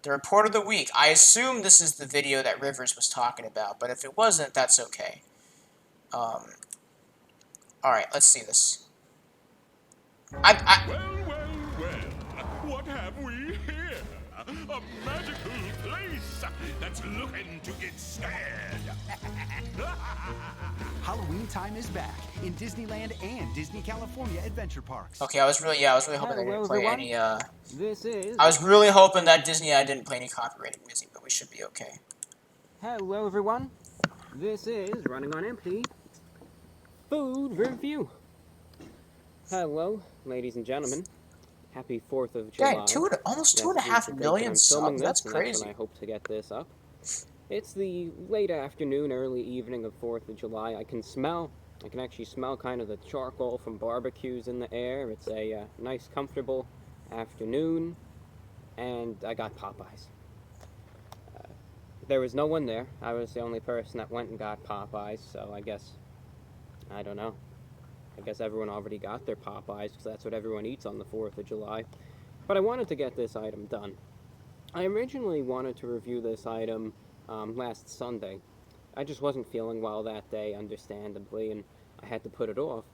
The report of the week. I assume this is the video that Rivers was talking about, but if it wasn't, that's okay. Alright, let's see this. Well, well, well. What have we here? A magical place that's looking to get scared. Halloween time is back in Disneyland and Disney California Adventure Parks. Okay, I was really hoping they didn't play everyone. any, This is... I was really hoping that Disney didn't play any copyrighted music, but we should be okay. Hello, everyone. This is Running on Empty Food Review. Hello, ladies and gentlemen. Happy 4th of July. Dang, almost 2.5 million subs. That's crazy. That's when I hope to get this up. It's the late afternoon, early evening of 4th of July. I can actually smell kind of the charcoal from barbecues in the air. It's a nice, comfortable afternoon, and I got Popeyes. There was no one there. I was the only person that went and got Popeyes, so I don't know. I guess everyone already got their Popeyes, because that's what everyone eats on the 4th of July. But I wanted to get this item done. I originally wanted to review this item last Sunday. I just wasn't feeling well that day, understandably, and I had to put it off.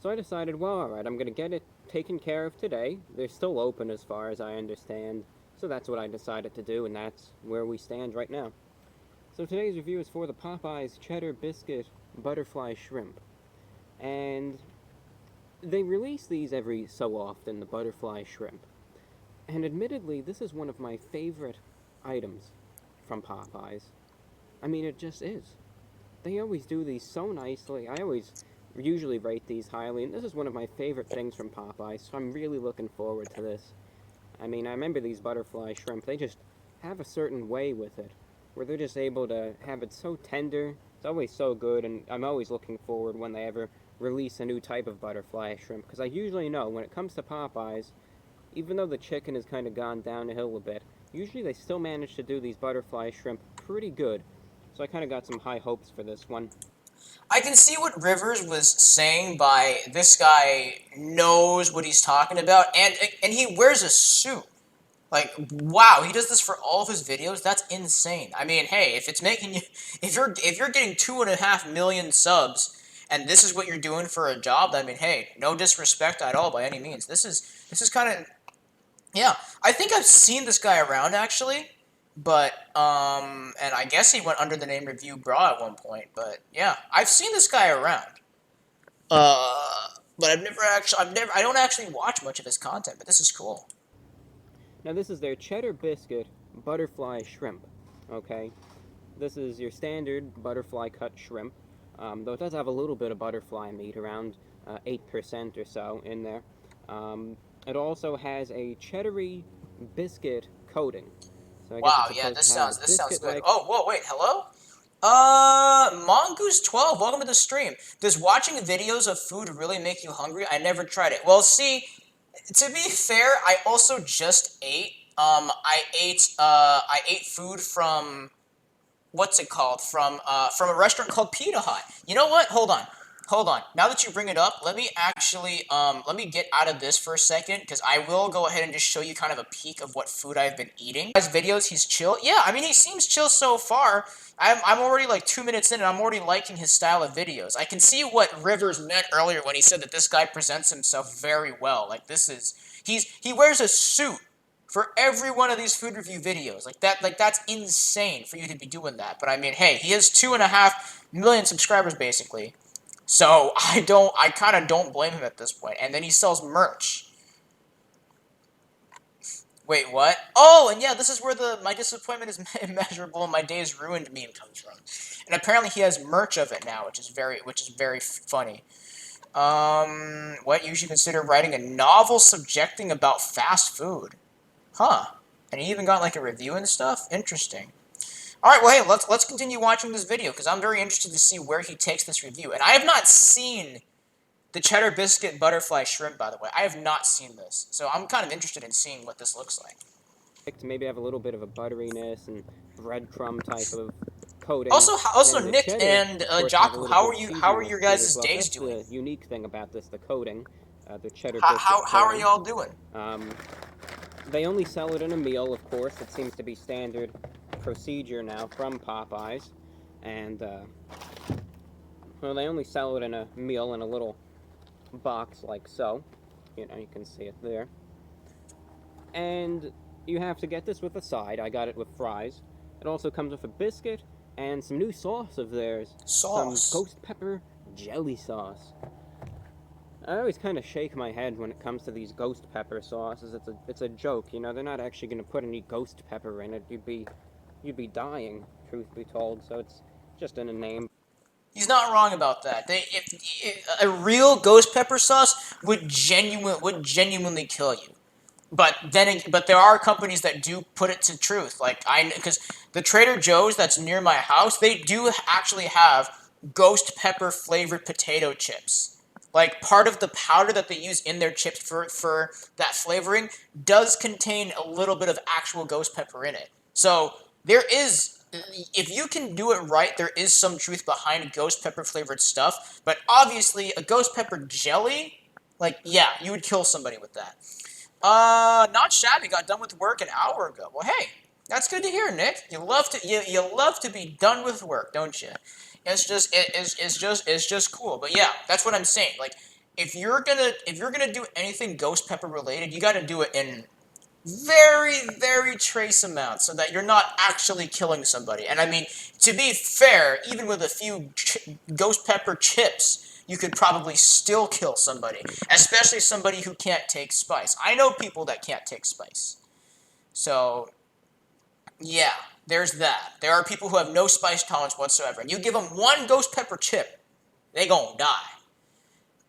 So I decided, well, alright, I'm going to get it taken care of today. They're still open as far as I understand, so that's what I decided to do, and that's where we stand right now. So today's review is for the Popeyes Cheddar Biscuit Butterfly Shrimp. And they release these every so often, the butterfly shrimp. And admittedly, this is one of my favorite items from Popeyes. I mean, it just is. They always do these so nicely. I always usually rate these highly, and this is one of my favorite things from Popeyes, so I'm really looking forward to this. I mean, I remember these butterfly shrimp, they just have a certain way with it, where they're just able to have it so tender. It's always so good, and I'm always looking forward when they ever release a new type of butterfly shrimp, because I usually know when it comes to Popeyes, even though the chicken has kind of gone down the hill a bit, usually they still manage to do these butterfly shrimp pretty good. So I kind of got some high hopes for this one. I can see what Rivers was saying by this guy knows what he's talking about, and he wears a suit. Like, wow, he does this for all of his videos? That's insane. I mean, hey, if it's making you, if you're getting 2.5 million subs, and this is what you're doing for a job, I mean, hey, no disrespect at all by any means. This is kind of, yeah. I think I've seen this guy around actually, but and I guess he went under the name Review Bra at one point. But yeah, I've seen this guy around. But I don't actually watch much of his content. But this is cool. Now this is their cheddar biscuit butterfly shrimp. Okay, this is your standard butterfly cut shrimp. Though it does have a little bit of butterfly meat, around 8% or so in there. It also has a cheddary biscuit coating. So Wow, yeah, this sounds good. Oh, whoa, wait, hello? Mongoose12, welcome to the stream. Does watching videos of food really make you hungry? I never tried it. Well, see, to be fair, I also just ate. I ate food from, what's it called? From a restaurant called Pita Hut. You know what? Hold on. Now that you bring it up, let me actually, let me get out of this for a second, because I will go ahead and just show you kind of a peek of what food I've been eating. His videos, he's chill. Yeah, I mean, he seems chill so far. I'm already like 2 minutes in, and I'm already liking his style of videos. I can see what Rivers meant earlier when he said that this guy presents himself very well. Like, he wears a suit for every one of these food review videos. Like, that's insane for you to be doing that. But I mean, hey, he has 2.5 million subscribers, basically. So, I kind of don't blame him at this point. And then he sells merch. Wait, what? Oh, and yeah, this is where my disappointment is immeasurable and my day's ruined meme comes from. And apparently he has merch of it now, which is very funny. What you should consider writing a novel subjecting about fast food. Huh. And he even got like a review and stuff? Interesting. Alright, well, hey, let's continue watching this video, because I'm very interested to see where he takes this review. And I have not seen the cheddar biscuit butterfly shrimp, by the way. I have not seen this. So I'm kind of interested in seeing what this looks like. To maybe have a little bit of a butteriness and breadcrumb type of coating. Also Nick cheddar, and Jaku, how are your guys' days doing? That's the unique thing about this, the coating, the cheddar How are y'all doing? They only sell it in a meal, of course. It seems to be standard procedure now from Popeyes. And, well, they only sell it in a meal in a little box like so. You know, you can see it there. And you have to get this with a side. I got it with fries. It also comes with a biscuit and some new sauce of theirs. Sauce. Some ghost pepper jelly sauce. I always kind of shake my head when it comes to these ghost pepper sauces. It's a joke, you know. They're not actually going to put any ghost pepper in it. You'd be dying, truth be told. So it's just in a name. He's not wrong about that. A real ghost pepper sauce would genuinely kill you. But there are companies that do put it to truth. Like because the Trader Joe's that's near my house, they do actually have ghost pepper flavored potato chips. Like part of the powder that they use in their chips for that flavoring does contain a little bit of actual ghost pepper in it. So there is, if you can do it right, there is some truth behind ghost pepper flavored stuff. But obviously, a ghost pepper jelly, like yeah, you would kill somebody with that. Not shabby. Got done with work an hour ago. Well, hey, that's good to hear, Nick. You love to be done with work, don't you? It's just cool. But yeah, that's what I'm saying. Like, if you're gonna do anything ghost pepper related, you got to do it in very trace amounts so that you're not actually killing somebody. And I mean, to be fair, even with a few ghost pepper chips, you could probably still kill somebody, especially somebody who can't take spice. I know people that can't take spice. So, yeah, there's that. There are people who have no spice tolerance whatsoever. And you give them one ghost pepper chip, they gonna die.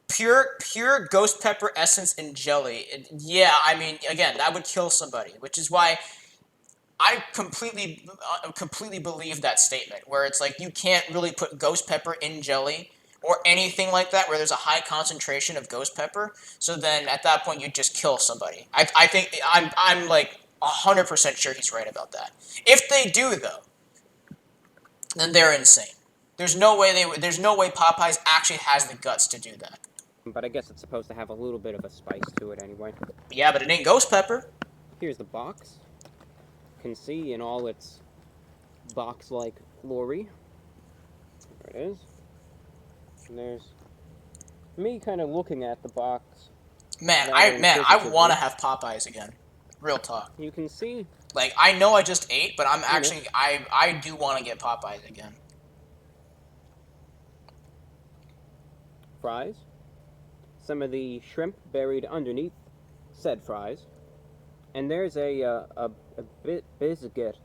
Pure ghost pepper essence and jelly. Yeah, I mean, again, that would kill somebody, which is why I completely believe that statement, where it's like you can't really put ghost pepper in jelly or anything like that where there's a high concentration of ghost pepper. So then at that point you just kill somebody. I think I'm like 100% sure he's right about that. If they do though, then they're insane. There's no way Popeyes actually has the guts to do that. But I guess it's supposed to have a little bit of a spice to it anyway. Yeah, but it ain't ghost pepper. Here's the box. You can see in all its box-like glory. There it is. And there's me kind of looking at the box. I want to have Popeyes again. Real talk. You can see. Like, I know I just ate, but I'm actually, I do want to get Popeyes again. Fries. Some of the shrimp buried underneath said fries. And there's a biscuit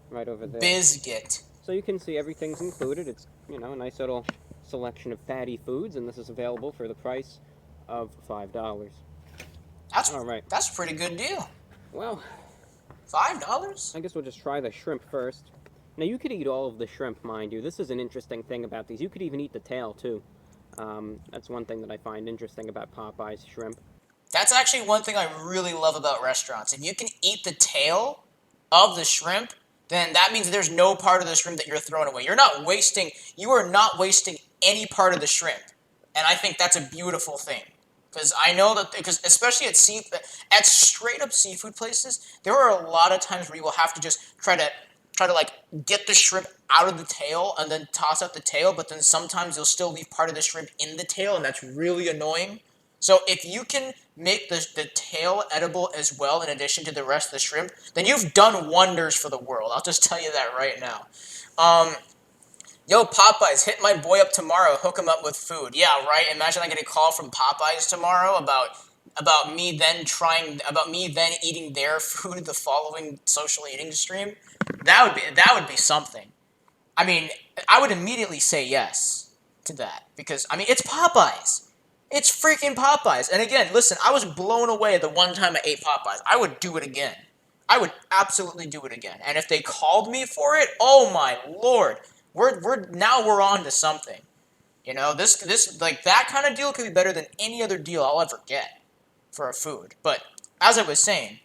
right over there. Biscuit. So you can see everything's included. It's, you know, a nice little selection of fatty foods, and this is available for the price of $5. All right. That's a pretty good deal. Well, $5? I guess we'll just try the shrimp first. Now, you could eat all of the shrimp, mind you. This is an interesting thing about these. You could even eat the tail, too. That's one thing that I find interesting about Popeye's shrimp. That's actually one thing I really love about restaurants. If you can eat the tail of the shrimp, then that means there's no part of the shrimp that you're throwing away. You are not wasting any part of the shrimp. And I think that's a beautiful thing. Because I know that, because especially at straight up seafood places, there are a lot of times where you will have to just try to like get the shrimp out of the tail and then toss out the tail, but then sometimes you'll still leave part of the shrimp in the tail, and that's really annoying. So if you can make the tail edible as well in addition to the rest of the shrimp, then you've done wonders for the world. I'll just tell you that right now. Yo, Popeyes, hit my boy up tomorrow. Hook him up with food. Yeah, right? Imagine I get a call from Popeyes tomorrow about me then eating their food the following social eating stream. That would be something. I mean, I would immediately say yes to that because I mean, it's Popeyes. It's freaking Popeyes. And again, listen, I was blown away the one time I ate Popeyes. I would do it again. I would absolutely do it again. And if they called me for it, oh my lord. We're on to something. You know, this like that kind of deal could be better than any other deal I'll ever get for a food. But as I was saying,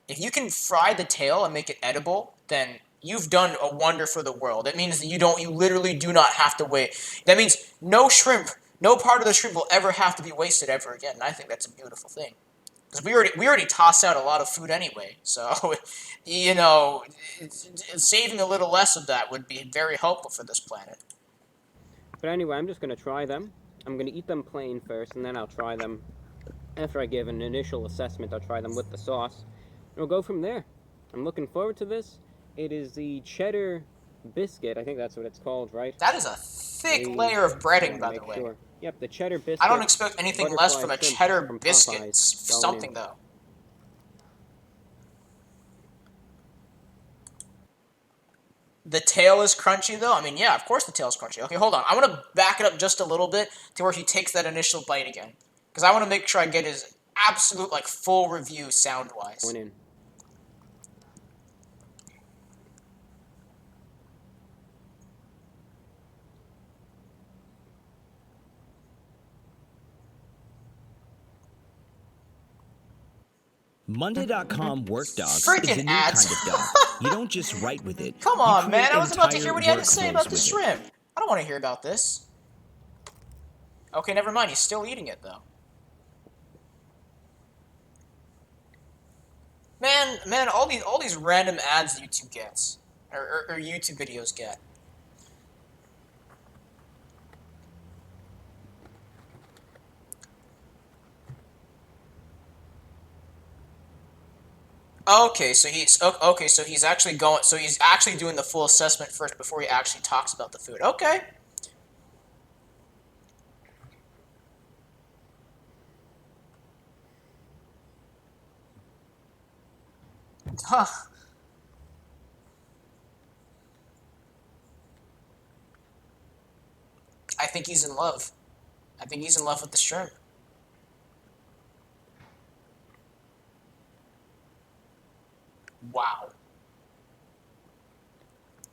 if you can fry the tail and make it edible, then you've done a wonder for the world. It means that you literally do not have to wait. That means no part of the shrimp will ever have to be wasted ever again. And I think that's a beautiful thing. Because we already toss out a lot of food anyway, so you know, saving a little less of that would be very helpful for this planet. But anyway, I'm just going to try them. I'm going to eat them plain first, and then I'll try them. After I give an initial assessment, I'll try them with the sauce. And we'll go from there. I'm looking forward to this. It is the cheddar biscuit. I think that's what it's called, right? That is a thick layer of I breading, want to by the make way. sure. Yep, the cheddar biscuit. I don't expect anything less butterfly from a shrimp cheddar from biscuit. Popeyes going Something in. though. The tail is crunchy though. I mean, yeah, of course the tail is crunchy. Okay, hold on. I want to back it up just a little bit to where he takes that initial bite again, because I want to make sure I get his absolute like full review sound wise. Going in. Monday.com work docs Freaking is a new ads. kind of doc. You don't just write with it. Come You on, man. create I was about to entire hear what he had to say about workflows the with it. shrimp. I don't want to hear about this. Okay, never mind. He's still eating it though. Man, all these random ads YouTube gets, or YouTube videos get. Okay, so he's actually going. So he's actually doing the full assessment first before he actually talks about the food. Okay. Huh. I think he's in love. I think he's in love with the shrimp. Wow.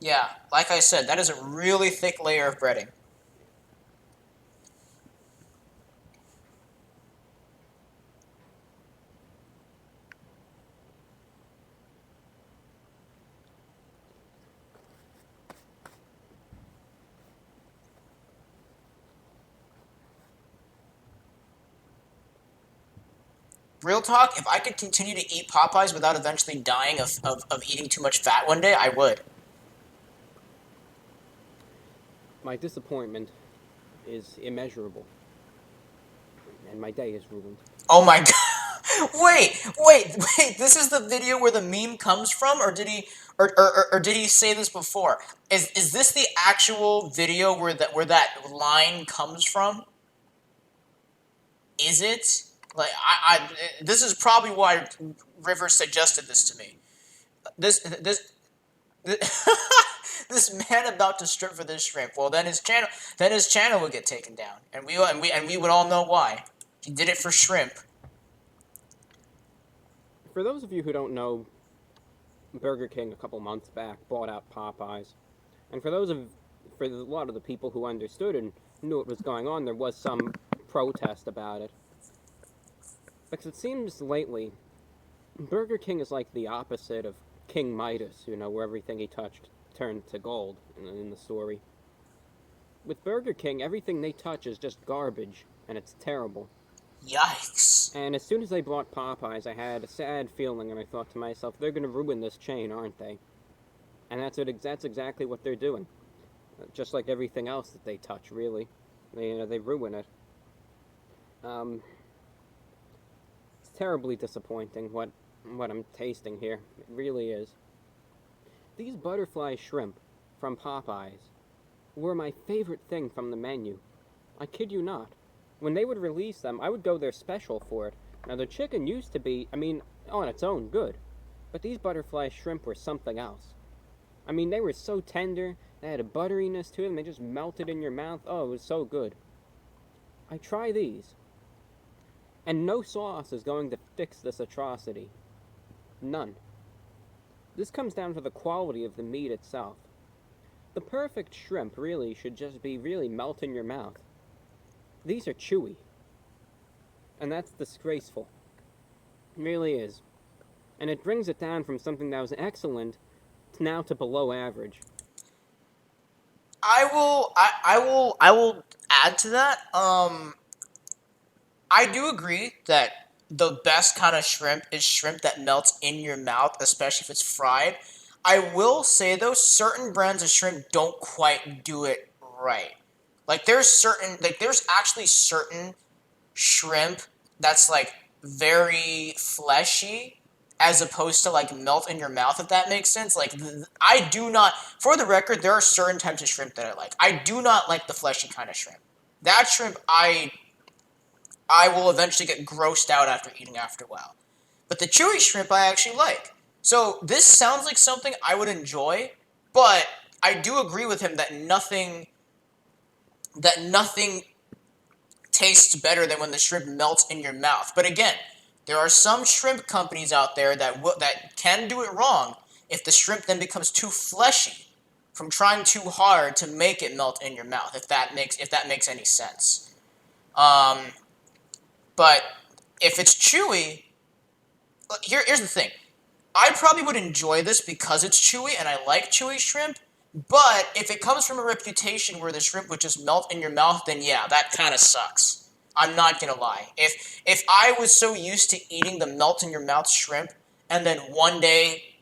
Yeah, like I said, that is a really thick layer of breading. Real talk, if I could continue to eat Popeyes without eventually dying of eating too much fat one day, I would. My disappointment is immeasurable. And my day is ruined. Oh my god. Wait. This is the video where the meme comes from, or did he or did he say this before? Is this the actual video where that line comes from? Is it? Like this is probably why River suggested this to me. This this man about to strip for this shrimp. Well, then his channel would get taken down, and we would all know why. He did it for shrimp. For those of you who don't know, Burger King a couple months back bought out Popeyes. And for a lot of the people who understood and knew what was going on, there was some protest about it. Because it seems lately, Burger King is like the opposite of King Midas, where everything he touched turned to gold in the story. With Burger King, everything they touch is just garbage, and it's terrible. Yikes. And as soon as they bought Popeyes, I had a sad feeling, and I thought to myself, they're going to ruin this chain, aren't they? And that's exactly what they're doing. Just like everything else that they touch, really. They ruin it. It's terribly disappointing what I'm tasting here. It really is. These butterfly shrimp from Popeyes were my favorite thing from the menu. I kid you not. When they would release them, I would go their special for it. Now, the chicken used to be, on its own, good. But these butterfly shrimp were something else. They were so tender, they had a butteriness to them, they just melted in your mouth. Oh, it was so good. I try these. And no sauce is going to fix this atrocity. None. This comes down to the quality of the meat itself. The perfect shrimp really should just be really melt in your mouth. These are chewy. And that's disgraceful. It really is. And it brings it down from something that was excellent to now to below average. I will add to that. I do agree that the best kind of shrimp is shrimp that melts in your mouth, especially if it's fried. I will say though, certain brands of shrimp don't quite do it right. There's actually certain shrimp that's like very fleshy as opposed to like melt in your mouth, if that makes sense. Like I do not, for the record, there are certain types of shrimp that I like. I do not like the fleshy kind of shrimp. That shrimp I will eventually get grossed out after eating after a while. But the chewy shrimp I actually like. So this sounds like something I would enjoy, but I do agree with him that nothing tastes better than when the shrimp melts in your mouth. But again, there are some shrimp companies out there that can do it wrong if the shrimp then becomes too fleshy from trying too hard to make it melt in your mouth. If that makes any sense. Um, but if it's chewy, here's the thing. I probably would enjoy this because it's chewy and I like chewy shrimp. But if it comes from a reputation where the shrimp would just melt in your mouth, then yeah, that kind of sucks. I'm not gonna lie. If I was so used to eating the melt in your mouth shrimp, and then one day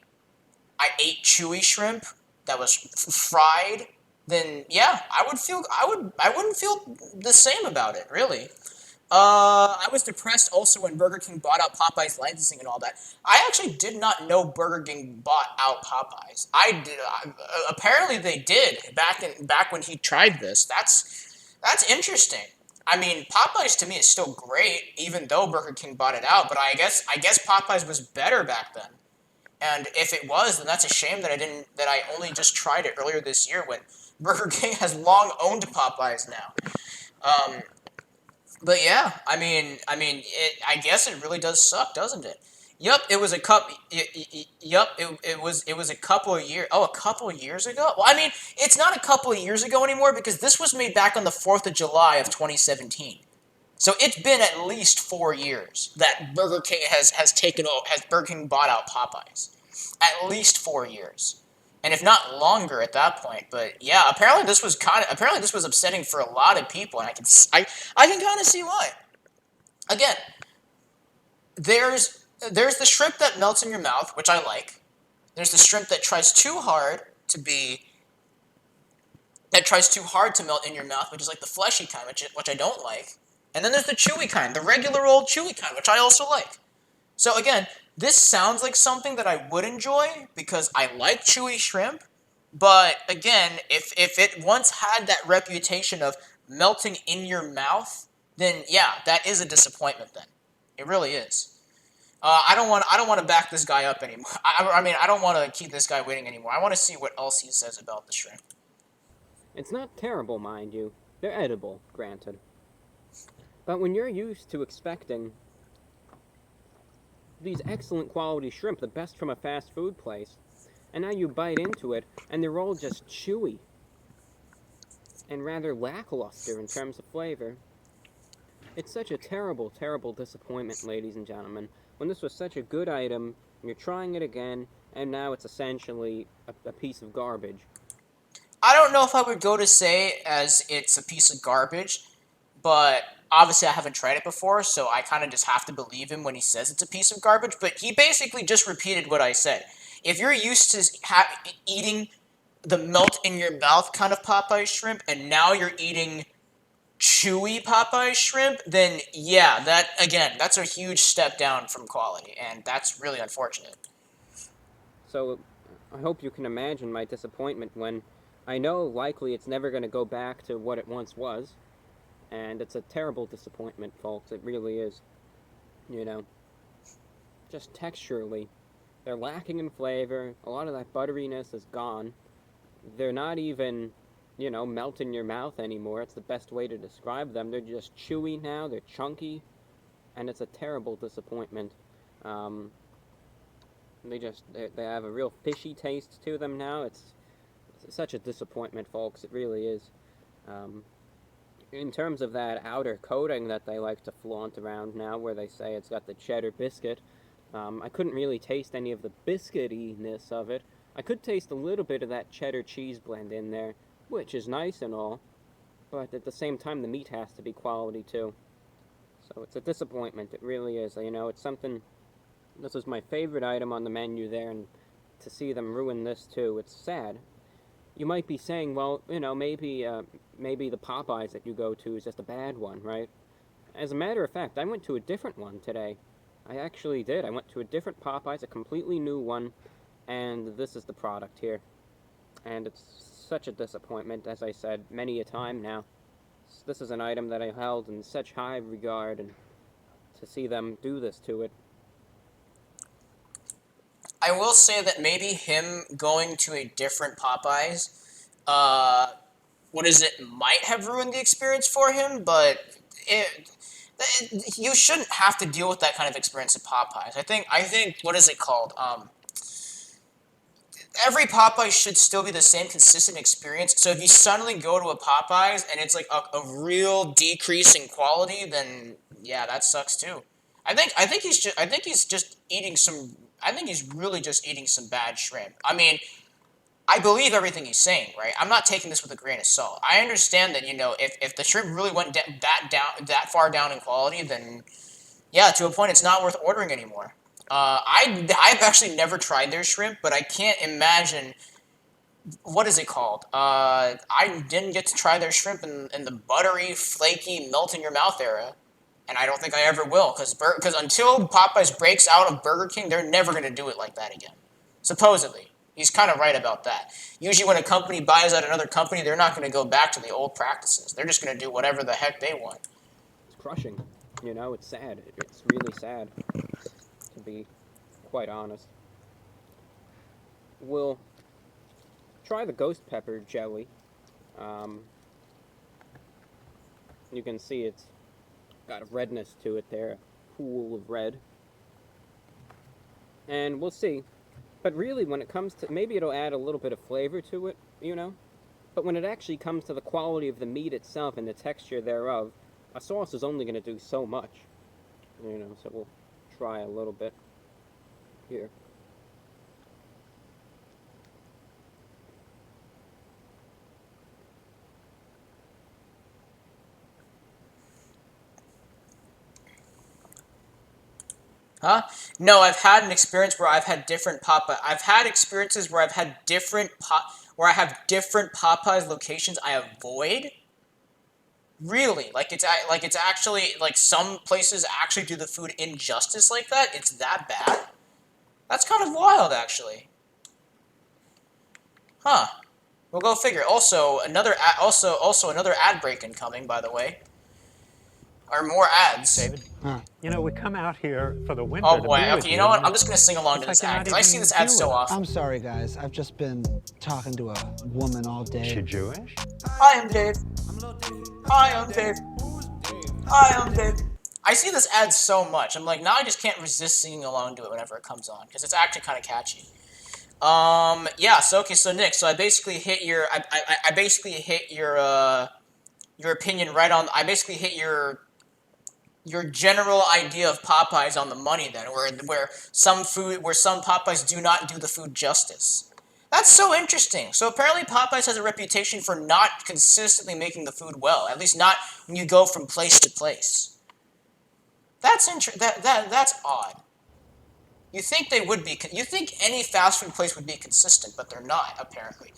I ate chewy shrimp that was fried, then yeah, I wouldn't feel the same about it, really. I was depressed also when Burger King bought out Popeyes licensing and all that. I actually did not know Burger King bought out Popeyes. I did. Apparently they did back when he tried this. That's interesting. I mean, Popeyes to me is still great, even though Burger King bought it out. But I guess Popeyes was better back then. And if it was, then that's a shame that I only just tried it earlier this year when Burger King has long owned Popeyes now. Um, but yeah, I guess it really does suck, doesn't it? Yep, it was a cup. Yep, it was a couple of years. Oh, a couple of years ago. Well, I mean, it's not a couple of years ago anymore because this was made back on the 4th of July of 2017. So it's been at least 4 years that Burger King has Burger King bought out Popeyes. At least 4 years, and if not longer at that point. But yeah, apparently this was upsetting for a lot of people, and I can kind of see why. Again, there's the shrimp that melts in your mouth, which I like. There's the shrimp that tries too hard to melt in your mouth, which is like the fleshy kind, which I don't like. And then there's the chewy kind, the regular old chewy kind, which I also like. So again, this sounds like something that I would enjoy because I like chewy shrimp. But again, if it once had that reputation of melting in your mouth, then yeah, that is a disappointment. Then it really is. I don't want to back this guy up anymore. I mean, I don't want to keep this guy waiting anymore. I want to see what else he says about the shrimp. It's not terrible, mind you. They're edible, granted. But when you're used to expecting these excellent quality shrimp, the best from a fast food place, and now you bite into it, and they're all just chewy and rather lackluster in terms of flavor. It's such a terrible, terrible disappointment, ladies and gentlemen, when this was such a good item, and you're trying it again, and now it's essentially a piece of garbage. I don't know if I would go to say as it's a piece of garbage, but obviously I haven't tried it before, so I kind of just have to believe him when he says it's a piece of garbage. But he basically just repeated what I said. If you're used to eating the melt in your mouth kind of Popeye shrimp, and now you're eating chewy Popeye shrimp, then yeah, that's a huge step down from quality, and that's really unfortunate. So I hope you can imagine my disappointment when I know likely it's never going to go back to what it once was, and it's a terrible disappointment, folks. It really is. You know, just texturally, they're lacking in flavor. A lot of that butteriness is gone. They're not even, melt in your mouth anymore. It's the best way to describe them. They're just chewy now. They're chunky, and it's a terrible disappointment. Um, they have a real fishy taste to them now. It's such a disappointment, folks. It really is. In terms of that outer coating that they like to flaunt around now, where they say it's got the cheddar biscuit, I couldn't really taste any of the biscuitiness of it. I could taste a little bit of that cheddar cheese blend in there, which is nice and all, but at the same time, the meat has to be quality too. So it's a disappointment. It really is. You know, it's something. This was my favorite item on the menu there, and to see them ruin this too, it's sad. You might be saying, well, you know, maybe the Popeyes that you go to is just a bad one, right? As a matter of fact, I went to a different one today. I actually did. I went to a different Popeyes, a completely new one, and this is the product here. And it's such a disappointment, as I said many a time now. This is an item that I held in such high regard, and to see them do this to it. I will say that maybe him going to a different Popeyes, might have ruined the experience for him, but you shouldn't have to deal with that kind of experience at Popeyes. I think what is it called? Every Popeyes should still be the same consistent experience. So if you suddenly go to a Popeyes and it's like a real decrease in quality, then yeah, that sucks too. I think he's really just eating some bad shrimp. I mean, I believe everything he's saying, right? I'm not taking this with a grain of salt. I understand that, if the shrimp really went that far down in quality, then yeah, to a point, it's not worth ordering anymore. I've actually never tried their shrimp, but I can't imagine what is it called. I didn't get to try their shrimp in the buttery, flaky, melt in your mouth era, and I don't think I ever will, because until Popeyes breaks out of Burger King, they're never going to do it like that again. Supposedly. He's kind of right about that. Usually when a company buys out another company, they're not going to go back to the old practices. They're just going to do whatever the heck they want. It's crushing. You know, it's sad. It's really sad, to be quite honest. We'll try the ghost pepper jelly. You can see it's got a redness to it there, a pool of red. And we'll see. But really, when it comes to, maybe it'll add a little bit of flavor to it, you know? But when it actually comes to the quality of the meat itself and the texture thereof, a sauce is only going to do so much. You know, so we'll try a little bit here. Huh? No, I've had an experience where I've had different Popeye. I've had experiences where I've had where I have different Popeyes locations I avoid. Really, like it's actually like some places actually do the food injustice like that. It's that bad. That's kind of wild, actually. Huh? We'll go figure. Also, another ad break incoming, by the way. Or more ads. David? You know, we come out here for the winter. Oh to boy, be with okay, you know what? I'm and just gonna sing along to it's this like you're ad, not because I see even this ad so here with us. often. I'm sorry, guys. I've just been talking to a woman all Is day. she Jewish? Hi, I'm Dave. Hi, I'm Dave. Hi, I'm Dave. I see this ad so much. I'm like, now I just can't resist singing along to it whenever it comes on, because it's actually kind of catchy. Yeah, so Nick, so I basically hit your, I basically hit your opinion right on, I basically hit your general idea of Popeyes on the money then, where some Popeyes do not do the food justice. That's so interesting. So apparently Popeyes has a reputation for not consistently making the food well, at least not when you go from place to place. That's that's odd. You think they would be, you think any fast food place would be consistent, but they're not, apparently.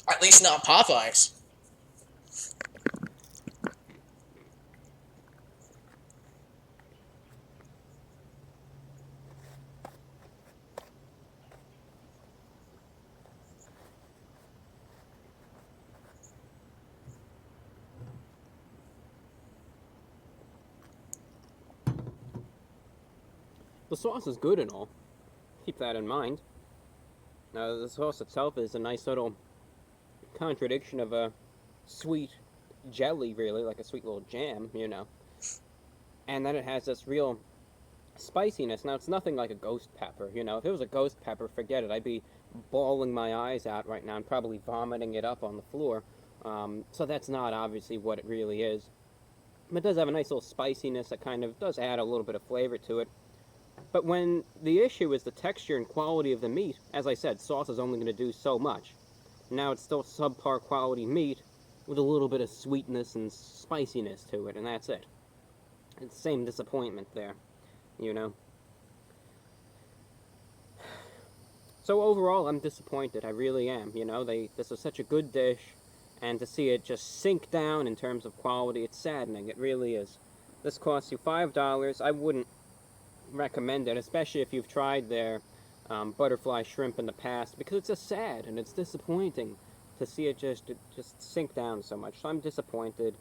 At least not Popeyes. The sauce is good and all. Keep that in mind. The sauce itself is a nice little contradiction of a sweet jelly, really, like a sweet little jam, you know. And then it has this real spiciness. Now, it's nothing like a ghost pepper, you know. If it was a ghost pepper, forget it. I'd be bawling my eyes out right now and probably vomiting it up on the floor. So that's not obviously what it really is. But it does have a nice little spiciness that kind of does add a little bit of flavor to it. But when the issue is the texture and quality of the meat, as I said, sauce is only going to do so much. Now it's still subpar quality meat with a little bit of sweetness and spiciness to it, and that's it. It's the same disappointment there, you know. So overall, I'm disappointed. I really am. You know, this is such a good dish, and to see it just sink down in terms of quality, it's saddening. It really is. This costs you $5. I wouldn't recommend it, especially if you've tried their butterfly shrimp in the past, because it's just sad and it's disappointing to see it just sink down so much. So I'm disappointed.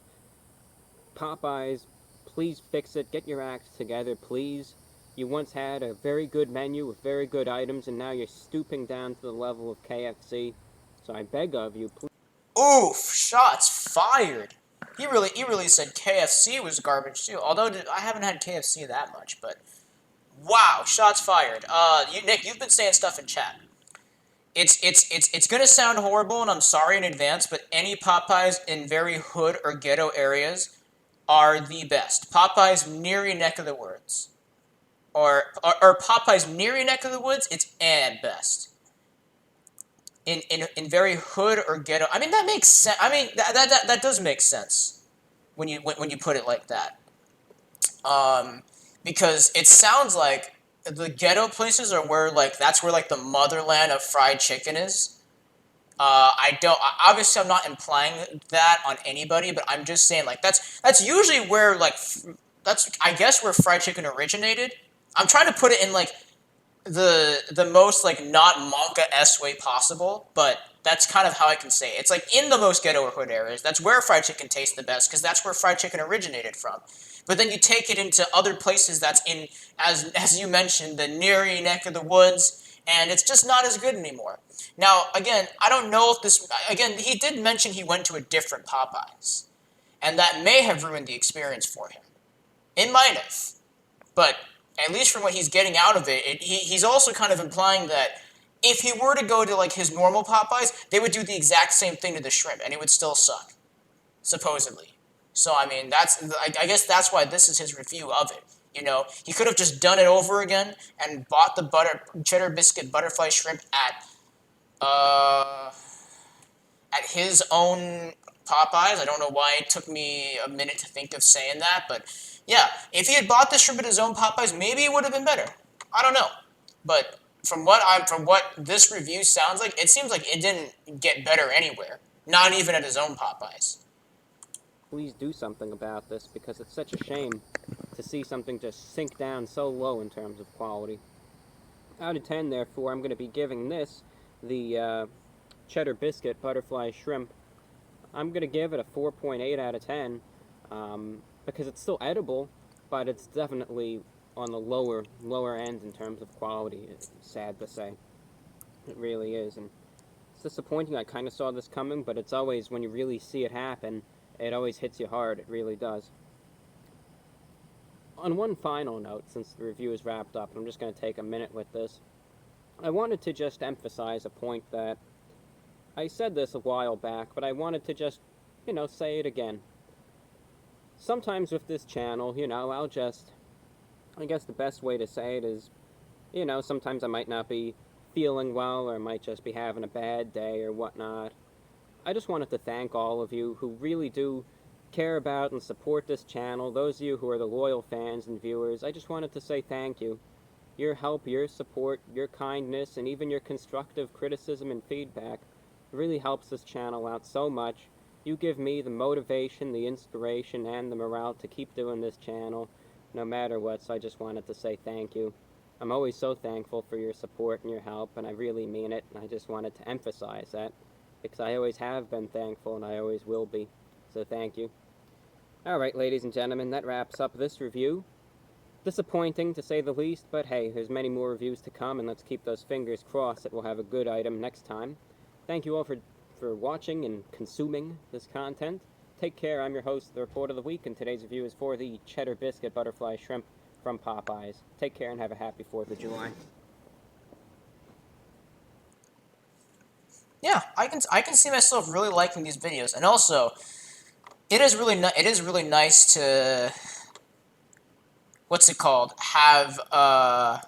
Popeyes, please fix it. Get your act together, please. You once had a very good menu with very good items, and now you're stooping down to the level of KFC. So I beg of you, please. Oof, shots fired. He really said KFC was garbage too. Although I haven't had KFC that much, but wow, shots fired. Nick, you've been saying stuff in chat. It's gonna sound horrible, and I'm sorry in advance, but any Popeyes in very hood or ghetto areas are the best. Popeyes near your neck of the woods, or Popeyes near your neck of the woods, it's at best. In very hood or ghetto, I mean that makes sense. I mean that does make sense when you put it like that. Because it sounds like the ghetto places are where like that's where like the motherland of fried chicken is. I don't. Obviously, I'm not implying that on anybody, but I'm just saying like that's usually where like that's I guess where fried chicken originated. I'm trying to put it in like the most like not manga-esque way possible, but that's kind of how I can say it. It's like in the most ghetto or hood areas, that's where fried chicken tastes the best because that's where fried chicken originated from. But then you take it into other places that's in, as you mentioned, the neary neck of the woods, and it's just not as good anymore. Now, again, I don't know if this. Again, he did mention he went to a different Popeyes, and that may have ruined the experience for him. It might have, but at least from what he's getting out of it, he's also kind of implying that if he were to go to like his normal Popeyes, they would do the exact same thing to the shrimp, and it would still suck, supposedly. So I mean, I guess that's why this is his review of it. You know, he could have just done it over again and bought the cheddar biscuit butterfly shrimp uh at his own Popeyes. I don't know why it took me a minute to think of saying that, but yeah, if he had bought the shrimp at his own Popeyes, maybe it would have been better. I don't know, but from what this review sounds like, it seems like it didn't get better anywhere, not even at his own Popeyes. Please do something about this because it's such a shame to see something just sink down so low in terms of quality. Out of 10, therefore, I'm going to be giving this, the cheddar biscuit butterfly shrimp, I'm going to give it a 4.8 out of 10 because it's still edible, but it's definitely on the lower end in terms of quality. It's sad to say. It really is. And it's disappointing. I kind of saw this coming, but it's always, when you really see it happen, it always hits you hard. It really does. On one final note, since the review is wrapped up, I'm just going to take a minute with this. I wanted to just emphasize a point that I said this a while back, but I wanted to just, say it again. Sometimes with this channel, I guess the best way to say it is, sometimes I might not be feeling well or I might just be having a bad day or whatnot. I just wanted to thank all of you who really do care about and support this channel. Those of you who are the loyal fans and viewers, I just wanted to say thank you. Your help, your support, your kindness, and even your constructive criticism and feedback really helps this channel out so much. You give me the motivation, the inspiration, and the morale to keep doing this channel no matter what, so I just wanted to say thank you. I'm always so thankful for your support and your help, and I really mean it, and I just wanted to emphasize that because I always have been thankful and I always will be, so thank you. Alright, ladies and gentlemen, that wraps up this review. Disappointing, to say the least, but hey, there's many more reviews to come, and let's keep those fingers crossed that we'll have a good item next time. Thank you all for watching and consuming this content. Take care, I'm your host, the Report of the Week, and today's review is for the Cheddar Biscuit Butterfly Shrimp from Popeyes. Take care and have a happy 4th of July. Yeah, I can see myself really liking these videos, and also, it is really nice to, what's it called, have a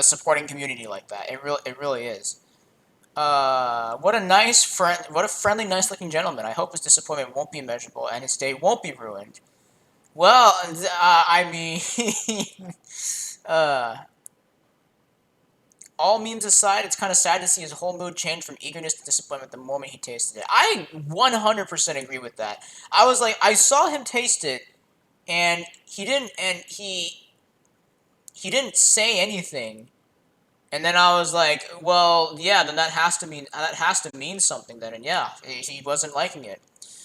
supporting community like that. It really is. What a friendly, nice-looking gentleman. I hope his disappointment won't be immeasurable and his day won't be ruined Well, I mean, uh, all memes aside, it's kind of sad to see his whole mood change from eagerness to disappointment the moment he tasted it. I 100% agree with that. I was like, I saw him taste it, and he didn't say anything. And then I was like, well, yeah, then that has to mean something then. And yeah, he wasn't liking it.